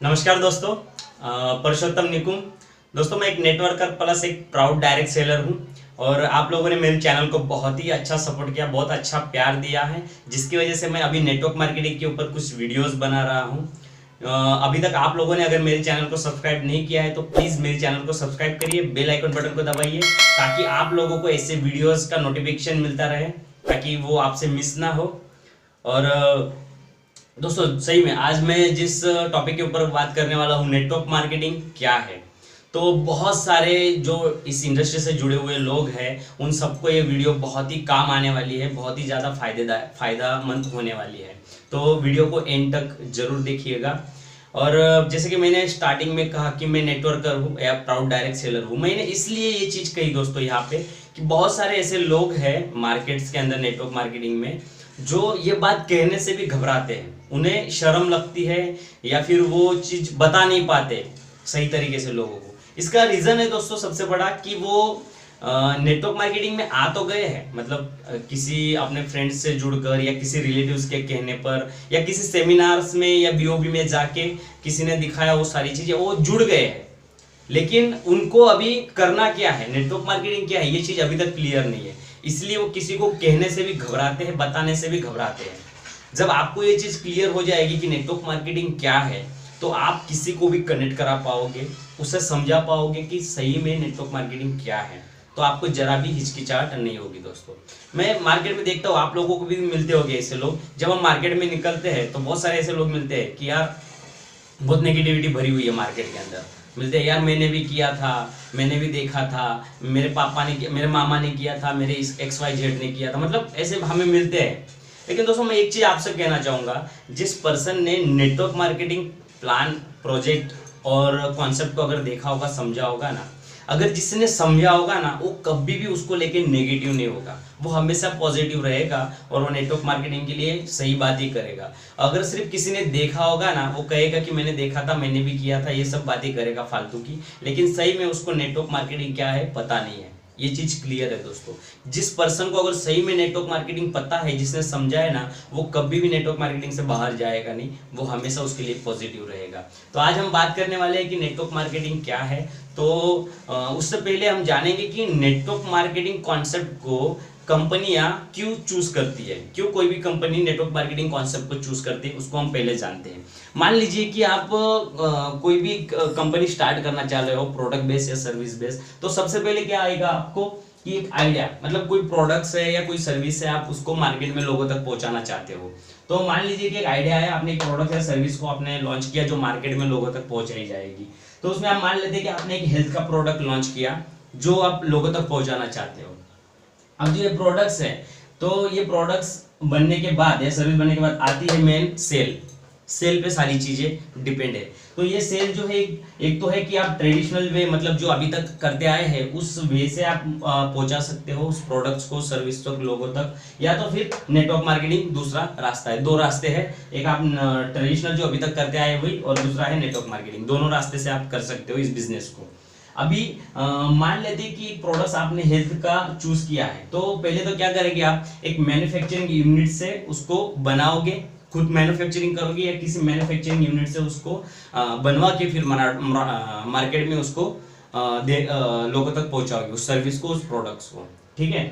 नमस्कार दोस्तों, परसोत्तम निकुम। दोस्तों, मैं एक नेटवर्कर प्लस एक प्राउड डायरेक्ट सेलर हूं और आप लोगों ने मेरे चैनल को बहुत ही अच्छा सपोर्ट किया, बहुत अच्छा प्यार दिया है, जिसकी वजह से मैं अभी नेटवर्क मार्केटिंग के ऊपर कुछ वीडियोस बना रहा हूं। अभी तक आप लोगों ने अगर मेरे चैनल को सब्सक्राइब नहीं किया है तो प्लीज़ मेरे चैनल को सब्सक्राइब करिए, बेल आइकन बटन को दबाइए ताकि आप लोगों को ऐसे वीडियोज़ का नोटिफिकेशन मिलता रहे, ताकि वो आपसे मिस ना हो। और दोस्तों, सही में आज मैं जिस टॉपिक के ऊपर बात करने वाला हूँ, नेटवर्क मार्केटिंग क्या है, तो बहुत सारे जो इस इंडस्ट्री से जुड़े हुए लोग हैं उन सबको ये वीडियो बहुत ही काम आने वाली है, बहुत ही ज़्यादा फायदेमंद होने वाली है। तो वीडियो को एंड तक जरूर देखिएगा। और जैसे कि मैंने स्टार्टिंग में कहा कि मैं नेटवर्कर हूँ या प्राउड डायरेक्ट सेलर हूँ, मैंने इसलिए ये चीज़ कही दोस्तों यहाँ पे कि बहुत सारे ऐसे लोग हैं मार्केट्स के अंदर नेटवर्क मार्केटिंग में जो ये बात कहने से भी घबराते हैं, उन्हें शर्म लगती है या फिर वो चीज़ बता नहीं पाते सही तरीके से लोगों को। इसका रीज़न है दोस्तों सबसे बड़ा कि वो नेटवर्क मार्केटिंग में आ तो गए हैं, मतलब किसी अपने फ्रेंड्स से जुड़कर या किसी रिलेटिव्स के कहने पर या किसी सेमिनार्स में या बीओबी में जाके किसी ने दिखाया वो सारी चीज़ें, वो जुड़ गए हैं। लेकिन उनको अभी करना क्या है, नेटवर्क मार्केटिंग क्या है, ये चीज़ अभी तक क्लियर नहीं है। इसलिए वो किसी को कहने से भी घबराते हैं, बताने से भी घबराते हैं। जब आपको ये चीज़ क्लियर हो जाएगी कि नेटवर्क मार्केटिंग क्या है, तो आप किसी को भी कनेक्ट करा पाओगे, उसे समझा पाओगे कि सही में नेटवर्क मार्केटिंग क्या है, तो आपको जरा भी हिचकिचाहट नहीं होगी। दोस्तों, मैं मार्केट में देखता हूँ, आप लोगों को भी मिलते होंगे ऐसे लोग। जब हम मार्केट में निकलते हैं तो बहुत सारे ऐसे लोग मिलते हैं कि यार बहुत नेगेटिविटी भरी हुई है मार्केट के अंदर। मिलते हैं, यार मैंने भी किया था, मैंने भी देखा था, मेरे पापा ने, मेरे मामा ने किया था, मेरे इस XYZ ने किया था, मतलब ऐसे हमें मिलते हैं। लेकिन दोस्तों, मैं एक चीज़ आपसे कहना चाहूँगा, जिस पर्सन ने नेटवर्क मार्केटिंग प्लान, प्रोजेक्ट और कॉन्सेप्ट को अगर देखा होगा, समझा होगा ना, अगर जिसने समझा होगा ना, वो कभी भी उसको लेके नेगेटिव नहीं होगा, वो हमेशा पॉजिटिव रहेगा और वो नेटवर्क मार्केटिंग के लिए सही बात ही करेगा। अगर सिर्फ किसी ने देखा होगा ना, वो कहेगा कि मैंने देखा था, मैंने भी किया था, ये सब बातें करेगा फालतू की, लेकिन सही में उसको नेटवर्क मार्केटिंग क्या है पता नहीं है। ये चीज क्लियर है दोस्तों। जिस पर्सन को अगर सही में नेटवर्क मार्केटिंग पता है, जिसने समझा है ना, वो कभी भी नेटवर्क मार्केटिंग से बाहर जाएगा नहीं, वो हमेशा उसके लिए पॉजिटिव रहेगा। तो आज हम बात करने वाले हैं कि नेटवर्क मार्केटिंग क्या है। तो उससे पहले हम जानेंगे कि नेटवर्क मार्केटिंग कॉन्सेप्ट को कंपनियां क्यों चूज करती है, क्यों कोई भी कंपनी नेटवर्क मार्केटिंग कॉन्सेप्ट को चूज करती है, उसको हम पहले जानते हैं। मान लीजिए कि आप कोई भी कंपनी स्टार्ट करना चाह रहे हो, प्रोडक्ट बेस या सर्विस बेस, तो सबसे पहले क्या आएगा आपको कि एक आइडिया, मतलब कोई प्रोडक्ट्स है या कोई सर्विस है, आप उसको मार्केट में लोगों तक पहुंचाना चाहते हो। तो मान लीजिए कि एक आइडिया है, आपने एक प्रोडक्ट या सर्विस को आपने लॉन्च किया जो मार्केट में लोगों तक पहुंचाई जाएगी। तो उसमें आप मान लेते हैं कि आपने एक हेल्थ का प्रोडक्ट लॉन्च किया जो आप लोगों तक पहुंचाना चाहते हो। अब जो ये प्रोडक्ट्स है, तो ये प्रोडक्ट्स बनने के बाद या सर्विस बनने के बाद आती है मेन सेल। सेल पे सारी चीजें डिपेंड है। तो ये सेल जो है, एक तो है कि आप ट्रेडिशनल वे, मतलब जो अभी तक करते आए हैं उस वे से आप पहुंचा सकते हो उस प्रोडक्ट्स को, सर्विस तक, लोगों तक, या तो फिर नेटवर्क मार्केटिंग दूसरा रास्ता है। दो रास्ते हैं, एक आप ट्रेडिशनल जो अभी तक करते आए वही, और दूसरा है नेटवर्क मार्केटिंग। दोनों रास्ते से आप कर सकते हो इस बिजनेस को। अभी मान लेते हैं कि प्रोडक्ट्स आपने हेल्थ का चूज किया है, तो पहले तो क्या करेंगे, आप एक मैन्युफैक्चरिंग यूनिट से उसको बनाओगे, खुद मैन्युफैक्चरिंग करोगे या किसी मैन्युफैक्चरिंग यूनिट से उसको बनवा के फिर मार्केट में उसको लोगों तक पहुंचाओगे, उस सर्विस को, उस प्रोडक्ट्स को। ठीक है,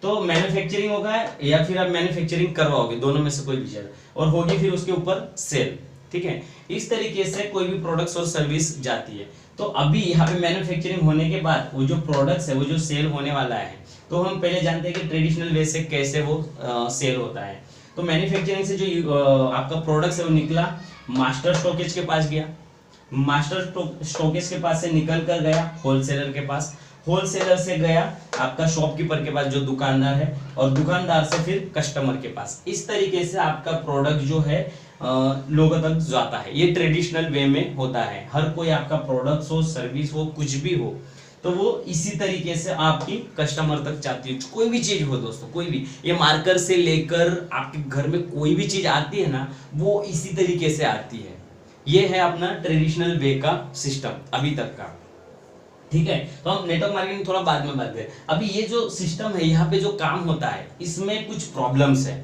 तो मैन्युफैक्चरिंग होगा या फिर आप मैन्युफैक्चरिंग करवाओगे, दोनों में से कोई भी चीज, और होगी फिर उसके ऊपर सेल। ठीक है, इस तरीके से कोई भी प्रोडक्ट्स और सर्विस जाती है। तो अभी यहाँ पे मैन्युफैक्चरिंग होने के बाद वो जो प्रोडक्ट्स है, वो जो सेल होने वाला है, तो हम पहले जानते हैं कि ट्रेडिशनल वे से कैसे वो सेल होता है। तो मैन्युफैक्चरिंग से जो आपका प्रोडक्ट्स है वो निकला, मास्टर स्टॉकेज के पास गया, मास्टर स्टॉकेज के पास से निकल कर गया होलसेलर के पास, होलसेलर से गया आपका शॉपकीपर के पास जो दुकानदार है, और दुकानदार से फिर कस्टमर के पास। इस तरीके से आपका प्रोडक्ट जो है लोगों तक जाता है। ये ट्रेडिशनल वे में होता है। हर कोई आपका प्रोडक्ट हो, सर्विस हो, कुछ भी हो, तो वो इसी तरीके से आपकी कस्टमर तक जाती है। कोई भी चीज हो दोस्तों, कोई भी, ये मार्कर से लेकर आपके घर में कोई भी चीज आती है ना, वो इसी तरीके से आती है। ये है अपना ट्रेडिशनल वे का सिस्टम अभी तक का। ठीक है, तो हम नेटवर्क मार्केटिंग थोड़ा बाद में बात करें। अभी ये जो सिस्टम है, यहाँ पे जो काम होता है, इसमें कुछ प्रॉब्लम्स है।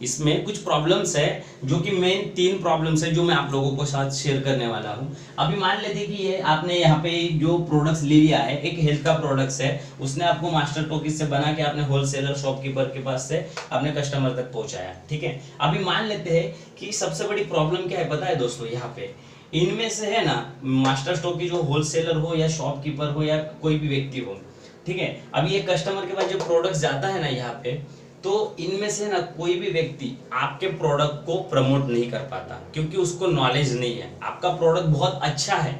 इसमें कुछ प्रॉब्लम्स है, जो कि मेन 3 प्रॉब्लम्स है जो मैं आप लोगों को साथ शेयर करने वाला हूं। अभी मान लेते कि ये आपने यहाँ पे जो प्रोडक्ट्स ले लिया है, एक हेल्थ का प्रोडक्ट्स है, उसने आपको मास्टर टोकीज से बना के आपने होलसेलर शॉपकीपर के पास से अपने कस्टमर तक पहुंचाया, ठीक है। अभी मान लेते हैं कि सबसे बड़ी प्रॉब्लम क्या है पता है दोस्तों, यहाँ पे इनमें से है ना, मास्टर स्टोर की जो होलसेलर हो या शॉपकीपर हो या कोई भी व्यक्ति हो, ठीक है। अभी ये कस्टमर के पास जो प्रोडक्ट जाता है ना यहाँ पे, तो इनमें से ना कोई भी व्यक्ति आपके प्रोडक्ट को प्रमोट नहीं कर पाता, क्योंकि उसको नॉलेज नहीं है। आपका प्रोडक्ट बहुत अच्छा है,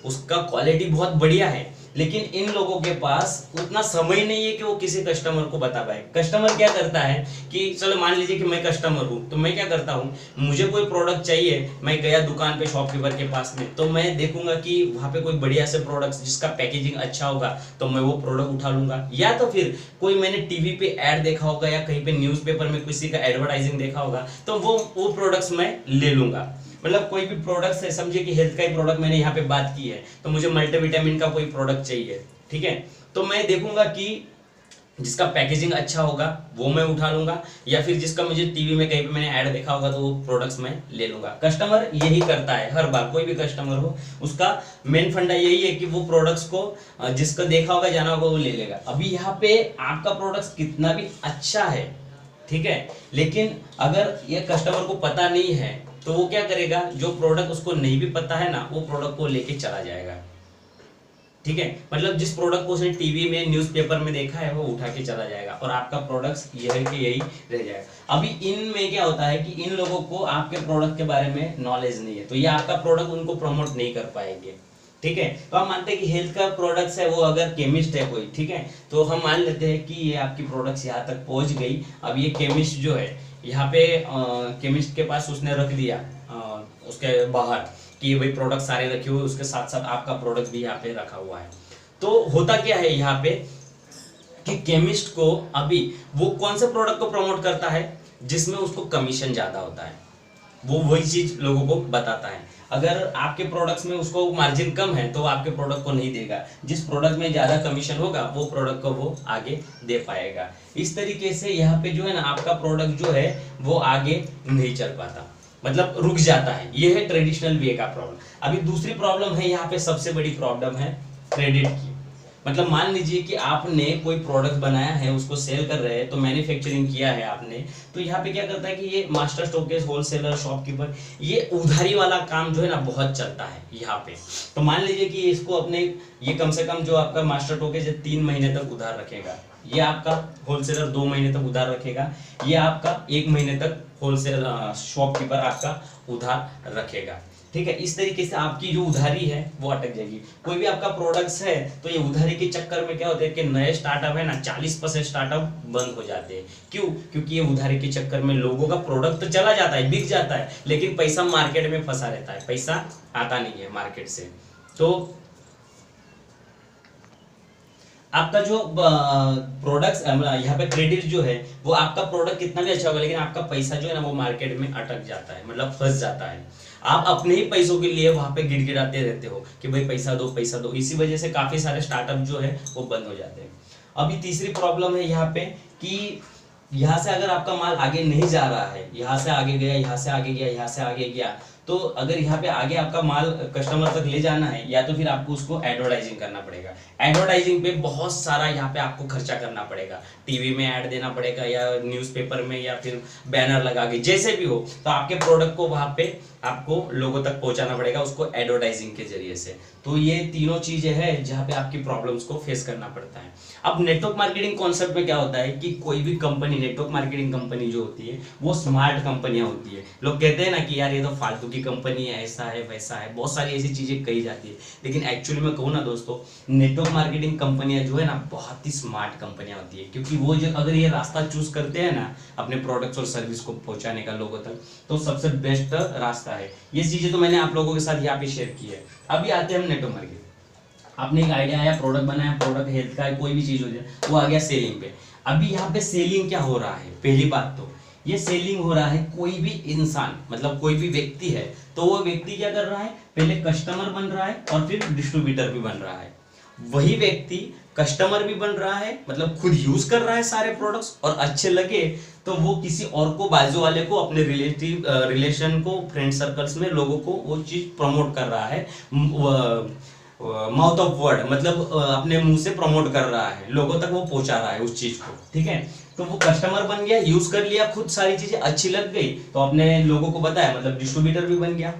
उसका क्वालिटी बहुत बढ़िया है, लेकिन इन लोगों के पास उतना समय नहीं है कि वो किसी कस्टमर को बता पाए। कस्टमर क्या करता है कि चलो मान लीजिए कि मैं कस्टमर हूं, तो मैं क्या करता हूं, मुझे कोई प्रोडक्ट चाहिए, मैं गया दुकान पे शॉपकीपर के पास में, तो मैं देखूंगा कि वहां पे कोई बढ़िया से प्रोडक्ट जिसका पैकेजिंग अच्छा होगा तो मैं वो प्रोडक्ट उठा लूंगा। या तो फिर कोई मैंने टीवी पे ऐड देखा होगा या कहीं पे न्यूज़पेपर में किसी का एडवर्टाइजिंग देखा होगा, तो वो प्रोडक्ट्स मैं ले लूंगा। मतलब कोई भी प्रोडक्ट है, समझिए कि हेल्थ का ही प्रोडक्ट मैंने यहाँ पे बात की है, तो मुझे मल्टीविटामिन का कोई प्रोडक्ट चाहिए, ठीक है, तो मैं देखूंगा कि जिसका पैकेजिंग अच्छा होगा वो मैं उठा लूंगा, या फिर जिसका मुझे टीवी में कहीं पे मैंने ऐड देखा होगा तो वो प्रोडक्ट्स मैं ले लूंगा। कस्टमर यही करता है हर बार, कोई भी कस्टमर हो, उसका मेन फंडा यही है कि वो प्रोडक्ट्स को जिसका देखा होगा जाना होगा वो ले लेगा। अभी यहाँ पे आपका प्रोडक्ट कितना भी अच्छा है, ठीक है, लेकिन अगर ये कस्टमर को पता नहीं है तो वो क्या करेगा, जो प्रोडक्ट उसको नहीं भी पता है ना, वो प्रोडक्ट को लेके चला जाएगा, ठीक है। मतलब जिस प्रोडक्ट को उसने टीवी में न्यूज़पेपर में देखा है वो उठा के चला जाएगा, और आपका प्रोडक्ट यही के यही रह जाएगा। अभी इनमें क्या होता है कि इन लोगों को आपके प्रोडक्ट के बारे में नॉलेज नहीं है, तो ये आपका प्रोडक्ट उनको प्रमोट नहीं कर पाएंगे, ठीक है। तो हम मानते हैं कि हेल्थ का प्रोडक्ट्स है, वो अगर केमिस्ट है कोई, ठीक है, तो हम मान लेते हैं कि ये आपकी प्रोडक्ट्स यहाँ तक पहुंच गई। अब ये केमिस्ट जो है यहाँ पे केमिस्ट के पास उसने रख दिया उसके बाहर कि भाई प्रोडक्ट सारे रखे हुए, उसके साथ साथ आपका प्रोडक्ट भी यहाँ पे रखा हुआ है। तो होता क्या है यहाँ पे कि केमिस्ट को अभी वो कौन से प्रोडक्ट को प्रमोट करता है जिसमें उसको कमीशन ज्यादा होता है, वो वही चीज लोगों को बताता है। अगर आपके प्रोडक्ट्स में उसको मार्जिन कम है तो आपके प्रोडक्ट को नहीं देगा, जिस प्रोडक्ट में ज्यादा कमीशन होगा वो प्रोडक्ट को वो आगे दे पाएगा। इस तरीके से यहाँ पे जो है ना आपका प्रोडक्ट जो है वो आगे नहीं चल पाता, मतलब रुक जाता है। ये है ट्रेडिशनल वे का प्रॉब्लम। अभी दूसरी प्रॉब्लम है यहाँ पे, सबसे बड़ी प्रॉब्लम है क्रेडिट की। मतलब मान लीजिए कि आपने कोई प्रोडक्ट बनाया है, उसको सेल कर रहे हैं, तो मैन्युफैक्चरिंग किया है आपने, तो यहाँ पे क्या करता है कि ये मास्टर स्टोकेज, होलसेलर, शॉपकीपर, ये उधारी वाला काम जो है ना बहुत चलता है यहाँ पे। तो मान लीजिए कि इसको अपने ये कम से कम जो आपका मास्टर स्टोकेज 3 महीने तक उधार रखेगा, ये आपका होलसेलर 2 महीने तक उधार रखेगा, ये आपका 1 महीने तक होलसेल शॉपकीपर आपका उधार रखेगा, ठीक है। इस तरीके से आपकी जो उधारी है वो अटक जाएगी। कोई भी आपका प्रोडक्ट्स है तो ये उधारी के चक्कर में क्या होता है कि नए स्टार्टअप है ना 40% स्टार्टअप बंद हो जाते हैं। क्यों? क्योंकि ये उधारी के चक्कर में लोगों का प्रोडक्ट तो चला जाता है, बिक जाता है, लेकिन पैसा मार्केट में फंसा रहता है, पैसा आता नहीं है मार्केट से। तो आपका जो प्रोडक्ट्स यहाँ पे क्रेडिट जो है वो आपका प्रोडक्ट कितना भी अच्छा होगा, लेकिन आपका पैसा जो है ना वो मार्केट में अटक जाता है, मतलब फंस जाता है। आप अपने ही पैसों के लिए वहां पे गिड़गिड़ाते रहते हो कि भाई पैसा दो पैसा दो, इसी वजह से काफी सारे स्टार्टअप जो है वो बंद हो जाते हैं। अभी तीसरी प्रॉब्लम है यहाँ पे कि यहाँ से अगर आपका माल आगे नहीं जा रहा है, यहाँ से आगे गया, यहाँ से आगे गया, यहाँ से आगे गया, तो अगर यहाँ पे आगे आपका माल कस्टमर तक ले जाना है, या तो फिर आपको उसको एडवर्टाइजिंग करना पड़ेगा। एडवर्टाइजिंग पे बहुत सारा यहाँ पे आपको खर्चा करना पड़ेगा, टीवी में ऐड देना पड़ेगा या न्यूज़पेपर में या फिर बैनर लगा के, जैसे भी हो, तो आपके प्रोडक्ट को वहाँ पे आपको लोगों तक पहुंचाना पड़ेगा उसको एडवर्टाइजिंग के जरिए से। तो ये तीनों चीजें हैं जहाँ पे आपकी प्रॉब्लम्स को फेस करना पड़ता है। अब नेटवर्क मार्केटिंग कॉन्सेप्ट में क्या होता है कि कोई भी कंपनी, नेटवर्क मार्केटिंग कंपनी जो होती है वो स्मार्ट कंपनियां होती है। लोग कहते हैं ना कि यार ये तो फालतू की कंपनी है, ऐसा है वैसा है, बहुत सारी ऐसी चीजें कही जाती है, लेकिन एक्चुअली में कहूँ ना दोस्तों, नेटवर्क मार्केटिंग कंपनियां जो है ना बहुत ही स्मार्ट कंपनियां होती है, क्योंकि वो जो अगर ये रास्ता चूज करते हैं ना अपने प्रोडक्ट्स और सर्विस को पहुंचाने का लोगों तक, तो सबसे बेस्ट रास्ता है। ये चीजें तो मैंने आप लोगों के साथ यहाँ पे शेयर की है। अभी आते हैं हम नेटवर्क मार्केटिंग। आपने एक आइडिया आया, प्रोडक्ट बनाया, प्रोडक्ट हेल्थ का है, कोई भी चीज हो जाए, वो आ गया सेलिंग पे। अभी यहाँ पे सेलिंग क्या हो रहा है, पहली बात तो ये सेलिंग हो रहा है, कोई भी इंसान मतलब कोई भी व्यक्ति है तो वो व्यक्ति क्या कर रहा है, पहले कस्टमर बन रहा है और फिर डिस्ट्रीब्यूटर भी बन रहा है। वही व्यक्ति कस्टमर भी बन रहा है, मतलब खुद यूज कर रहा है सारे प्रोडक्ट्स, और अच्छे लगे तो वो किसी और को, बाजू वाले को, अपने रिलेशन को, फ्रेंड सर्कल्स में लोगों को वो चीज प्रमोट कर रहा है, माउथ ऑफ वर्ड, मतलब अपने मुंह से प्रमोट कर रहा है, लोगों तक वो पहुंचा रहा है उस चीज को, ठीक है। तो वो कस्टमर बन गया, यूज कर लिया, खुद सारी चीजें अच्छी लग गई तो अपने लोगों को बताया, मतलब डिस्ट्रीब्यूटर भी बन गया।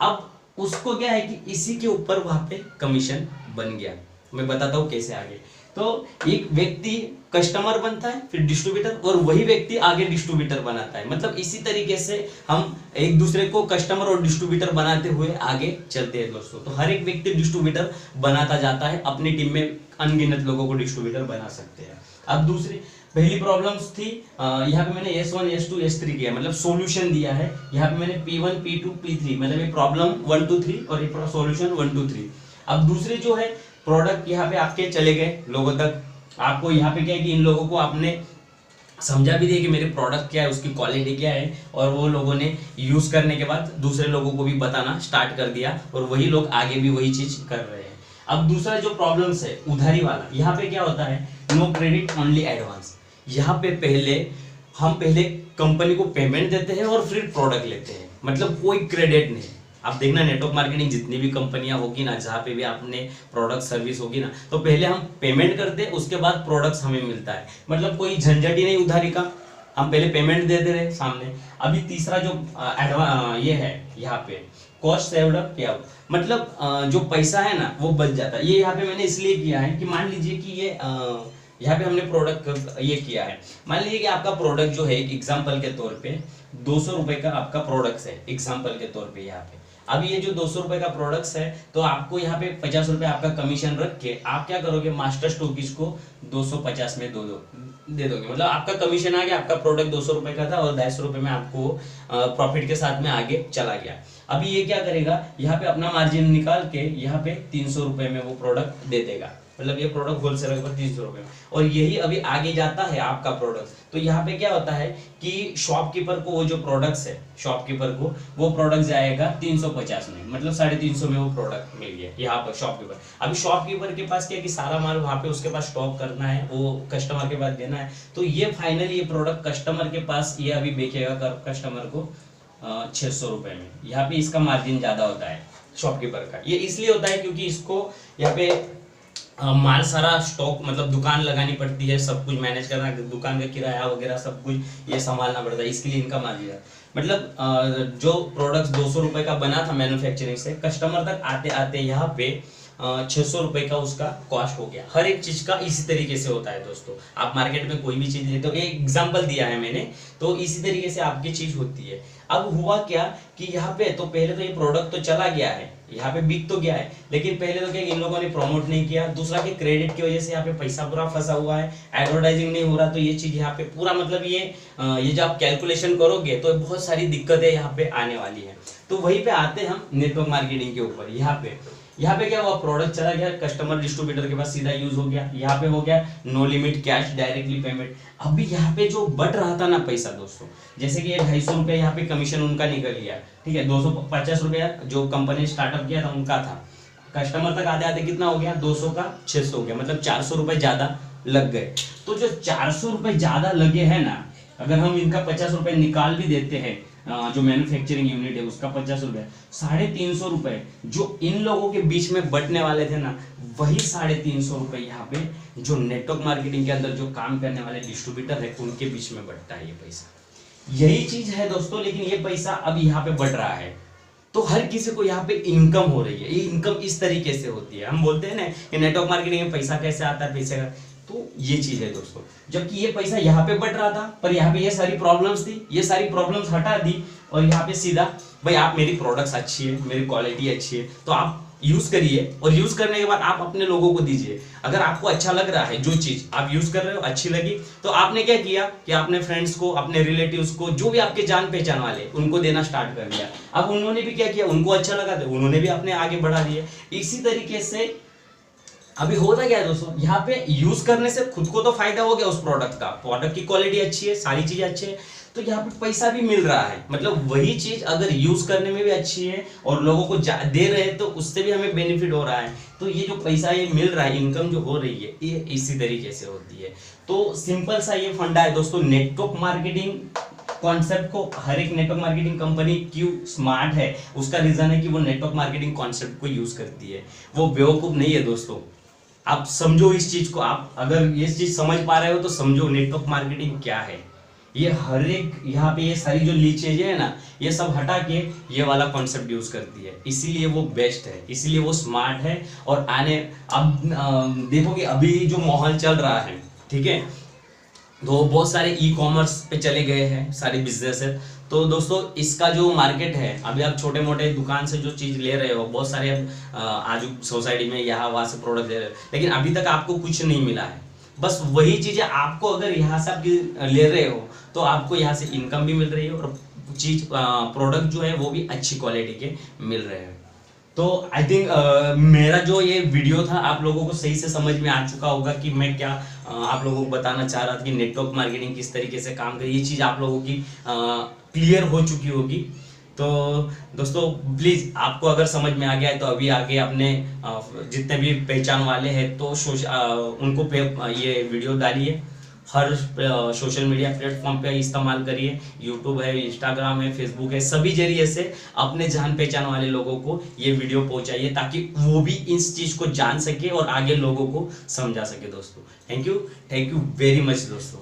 अब उसको क्या है कि इसी के ऊपर वहां पे कमीशन बन गया। मैं बताता हूँ कैसे आगे। तो एक व्यक्ति कस्टमर बनता है, फिर डिस्ट्रीब्यूटर, और वही व्यक्ति आगे डिस्ट्रीब्यूटर बनाता है। मतलब इसी तरीके से हम एक दूसरे को कस्टमर और डिस्ट्रीब्यूटर बनाते हुए आगे चलते हैं दोस्तों। तो हर एक व्यक्ति डिस्ट्रीब्यूटर बनाता जाता है, अपनी टीम में अनगिनत लोगों को डिस्ट्रीब्यूटर बना सकते हैं। अब दूसरी पहली प्रॉब्लम्स थी, यहाँ पे मैंने S1 S2 S3 किया, मतलब सॉल्यूशन दिया है। यहाँ पे मैंने P1 P2 P3, मतलब ये प्रॉब्लम 1 2 3 और ये सॉल्यूशन 1 2 3। अब दूसरे जो है प्रोडक्ट यहाँ पे आपके चले गए लोगों तक। आपको यहाँ पे क्या है कि इन लोगों को आपने समझा भी दिया कि मेरे प्रोडक्ट क्या है, उसकी क्वालिटी क्या है, और वो लोगों ने यूज करने के बाद दूसरे लोगों को भी बताना स्टार्ट कर दिया, और वही लोग आगे भी वही चीज कर रहे हैं। अब दूसरा जो प्रॉब्लम्स है उधारी वाला, यहाँ पे क्या होता है, नो क्रेडिट ओनली एडवांस। यहाँ पे हम पहले कंपनी को पेमेंट देते हैं और फिर प्रोडक्ट लेते हैं, मतलब कोई क्रेडिट नहीं। आप देखना नेटवर्क मार्केटिंग जितनी भी कंपनियां होगी ना, जहाँ पे भी आपने प्रोडक्ट सर्विस होगी ना, तो पहले हम पेमेंट करते हैं, उसके बाद प्रोडक्ट्स हमें मिलता है। मतलब कोई झंझट ही नहीं उधारी का, हम पहले पेमेंट दे दे रहे सामने। अभी तीसरा जो ये है यहाँ पे कॉस्ट सेव्ड अप पे आउट, मतलब जो पैसा है ना वो बच जाता है। ये यहाँ पे मैंने इसलिए किया है कि मान लीजिए कि ये यहाँ पे हमने प्रोडक्ट ये किया है, मान लीजिए कि आपका प्रोडक्ट जो है एक एग्जांपल के तौर पे 200 रुपए का आपका प्रोडक्ट है, एग्जांपल के तौर पे यहाँ पे। अब ये जो 200 रुपए का प्रोडक्ट है, तो आपको यहाँ पे 50 रुपए आपका कमीशन रख के आप क्या करोगे, मास्टर स्टॉकिस्ट को 250 में दे दोगे। मतलब आपका कमीशन आ गया, आपका प्रोडक्ट 200 रुपए का था और 250 रुपए में आपको प्रॉफिट के साथ में आगे चला गया। अभी ये क्या करेगा, यहाँ पे अपना मार्जिन निकाल के यहाँ पे 300 रुपए में वो प्रोडक्ट दे देगा। मतलब ये प्रोडक्ट होलसेलर पर 300 रुपए में, और यही अभी आगे जाता है आपका प्रोडक्ट। तो यहाँ पे क्या होता है कि शॉपकीपर को वो जो प्रोडक्ट्स है, शॉपकीपर को वो प्रोडक्ट जाएगा 350 में, मतलब 350 में वो प्रोडक्ट मिल गया यहाँ पर शॉपकीपर। अभी शॉपकीपर के पास क्या है कि सारा माल वहाँ पे उसके पास स्टॉक करना है, वो कस्टमर के पास देना है। तो ये फाइनली ये प्रोडक्ट कस्टमर के पास ये अभी बेचेगा कस्टमर को 600 रुपए में। यहाँ पे इसका मार्जिन ज्यादा होता है शॉपकीपर का। ये इसलिए होता है क्योंकि इसको यहाँ पे माल सारा स्टॉक, मतलब दुकान लगानी पड़ती है, सब कुछ मैनेज करना, दुकान का किराया वगैरह सब कुछ ये संभालना पड़ता है, इसके लिए इनका मार्जिन है। मतलब जो प्रोडक्ट 200 रुपए का बना था मैन्युफैक्चरिंग से, कस्टमर तक आते आते यहाँ पे 600 रुपए का उसका कॉस्ट हो गया। हर एक चीज का इसी तरीके से होता है दोस्तों। आप मार्केट में कोई भी चीज लेते हो, एक एग्जांपल दिया है मैंने, तो इसी तरीके से आपकी चीज होती है। अब हुआ क्या कि यहाँ पे तो पहले तो ये प्रोडक्ट तो चला गया है, यहाँ पे बिक तो गया है, लेकिन पहले तो क्या इन लोगों ने प्रमोट नहीं किया। दूसरा कि क्रेडिट की वजह से यहाँ पे पैसा पूरा फंसा हुआ है, एडवर्टाइजिंग नहीं हो रहा, तो ये चीज यहाँ पे पूरा, मतलब ये जो आप कैलकुलेशन करोगे तो बहुत सारी दिक्कतें यहाँ पे आने वाली है। तो वहीं पे आते हैं हम नेटवर्क मार्केटिंग के ऊपर। यहाँ पे क्या हुआ, प्रोडक्ट चला गया, कस्टमर डिस्ट्रीब्यूटर के पास सीधा यूज हो गया, यहाँ पे हो गया no limit cash directly payment. अभी यहाँ पे जो बढ़ रहा था ना पैसा दोस्तों, जैसे कि ये 250 रुपया यहाँ पे कमीशन उनका निकल गया, ठीक है, 250 रुपया जो कंपनी स्टार्टअप किया था उनका था, कस्टमर तक आते आते कितना हो गया, 200 का 600 हो गया, मतलब 400 रुपए ज्यादा लग गए। तो जो 400 रुपए ज्यादा लगे हैं ना, अगर हम इनका 50 रुपए निकाल भी देते हैं, जो मैन्युफैक्चरिंग यूनिट है उसका 50 रुपए, 350 रुपए जो इन लोगों के बीच में बटने वाले थे ना, वही 350 रुपए यहाँ पे जो नेटवर्क मार्केटिंग के अंदर जो काम करने वाले डिस्ट्रीब्यूटर है उनके बीच में बटता है ये पैसा। यही चीज है दोस्तों, लेकिन ये पैसा अब यहाँ पे बढ़ रहा है, तो हर किसी को यहाँ पे इनकम हो रही है। ये इनकम इस तरीके से होती है। हम बोलते हैं ना कि नेटवर्क मार्केटिंग में पैसा कैसे आता है, पैसे का, तो ये चीज है दोस्तों। जबकि ये पैसा यहाँ पे बढ़ रहा था, पर यहाँ पे ये सारी प्रॉब्लम्स थी, ये सारी प्रॉब्लम्स हटा दी, और यहाँ पे सीधा भाई आप, मेरी प्रोडक्ट्स अच्छी है, मेरी क्वालिटी अच्छी है, तो आप यूज करिए, और यूज करने के बाद आप अपने लोगों को दीजिए। अगर आपको अच्छा लग रहा है, जो चीज आप यूज कर रहे हो अच्छी लगी, तो आपने क्या किया कि अपने फ्रेंड्स को, अपने रिलेटिव्स को, जो भी आपके जान पहचान वाले, उनको देना स्टार्ट कर दिया। अब उन्होंने भी क्या किया, उनको अच्छा लगा तो उन्होंने भी अपने आगे बढ़ा दिए। इसी तरीके से अभी होता क्या है दोस्तों, यहाँ पे यूज करने से खुद को तो फायदा हो गया उस प्रोडक्ट का, प्रोडक्ट की क्वालिटी अच्छी है, सारी चीजें अच्छी है, तो यहाँ पे पैसा भी मिल रहा है। मतलब वही चीज अगर यूज करने में भी अच्छी है और लोगों को दे रहे हैं तो उससे भी हमें बेनिफिट हो रहा है। तो ये जो पैसा ये मिल रहा है, इनकम जो हो रही है, ये इसी तरीके से होती है। तो सिंपल सा ये फंडा है दोस्तों। नेटवर्क मार्केटिंग कॉन्सेप्ट को हर एक नेटवर्क मार्केटिंग कंपनी क्यों स्मार्ट है, उसका रीजन है कि वो नेटवर्क मार्केटिंग कॉन्सेप्ट को यूज करती है। वो बेवकूफ नहीं है दोस्तों। आप समझो इस चीज को, आप अगर ये चीज समझ पा रहे हो तो समझो नेटवर्क मार्केटिंग क्या है। ये हर एक यहाँ पे ये सारी जो ली चीजें है ना, ये सब हटा के ये वाला कॉन्सेप्ट यूज करती है, इसीलिए वो बेस्ट है, इसीलिए वो स्मार्ट है। और आने अब देखोगे अभी जो माहौल चल रहा है, ठीक है, तो बहुत सारे ई कॉमर्स पे चले गए हैं सारे बिजनेस है। तो दोस्तों इसका जो मार्केट है, अभी आप छोटे मोटे दुकान से जो चीज ले रहे हो, बहुत सारे आज सोसाइटी में यहाँ वहाँ से प्रोडक्ट ले रहे हो, लेकिन अभी तक आपको कुछ नहीं मिला है। बस वही चीजें आपको अगर यहाँ से आप ले रहे हो तो आपको यहाँ से इनकम भी मिल रही है और चीज प्रोडक्ट जो है वो भी अच्छी क्वालिटी के मिल रहे हैं। तो आई थिंक मेरा जो ये वीडियो था आप लोगों को सही से समझ में आ चुका होगा कि मैं क्या आप लोगों को बताना चाह रहा था कि नेटवर्क मार्केटिंग किस तरीके से काम करे। ये चीज़ आप लोगों की क्लियर हो चुकी होगी। तो दोस्तों प्लीज़ आपको अगर समझ में आ गया है तो अभी आगे अपने जितने भी पहचान वाले हैं तो उनको ये वीडियो डालिए, हर सोशल मीडिया प्लेटफॉर्म पे इस्तेमाल करिए। यूट्यूब है, इंस्टाग्राम है, फेसबुक है, सभी जरिए से अपने जान पहचान वाले लोगों को ये वीडियो पहुंचाइए ताकि वो भी इस चीज़ को जान सके और आगे लोगों को समझा सके दोस्तों। थैंक यू वेरी मच दोस्तों।